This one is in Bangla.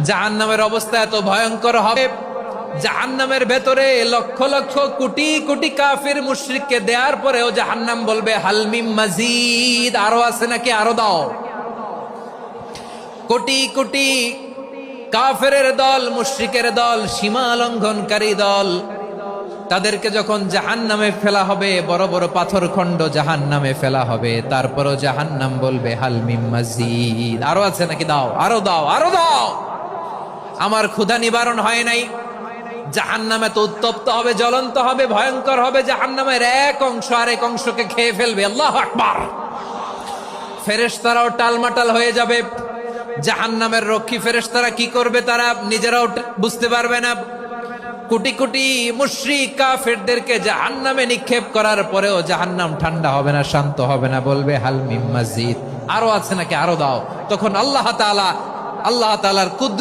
জাহান্নামের অবস্থা এত ভয়ঙ্কর হবে, জাহান্নামের ভেতরে লক্ষ লক্ষ কোটি কোটি কাফির মুশরিককে দেওয়ার পরেও জাহান্নাম বলবে হালমিম মাজিদ, আরো আছে নাকি, আরো দাও। কোটি কোটি কাফেরের দল, মুশরিকের দল, সীমা লঙ্ঘনকারী দল, তাদেরকে যখন জাহান্নামে ফেলা হবে, বড় বড় পাথর খণ্ড জাহান্নামে ফেলা হবে, তারপরও জাহান্নাম বলবে হালমিম মাজিদ, আরো আছে নাকি, দাও, আরো দাও, আরো দাও। আমার ক্ষুধা নিবারণ হয় নাই। জাহান্নামে তো উত্তপ্ত হবে, জ্বলন্ত হবে, ভয়ঙ্কর হবে। জাহান্নামের এক অংশ আরেক অংশকে খেয়ে ফেলবে। আল্লাহু আকবার। ফেরেশতারাও টালমাটাল হয়ে যাবে। জাহান্নামের রক্ষী ফেরেশতারা কি করবে তারা নিজেরাও বুঝতে পারবে না। কোটি কোটি মুশরিক কাফেরদেরকে জাহান্নামে নিক্ষেপ করার পরেও জাহান্নাম ঠান্ডা হবে না, শান্ত হবে না, বলবে হাল মিম মাজিদ, আরো আছে নাকি, আরো দাও। তখন আল্লাহ তাআলার কুদরত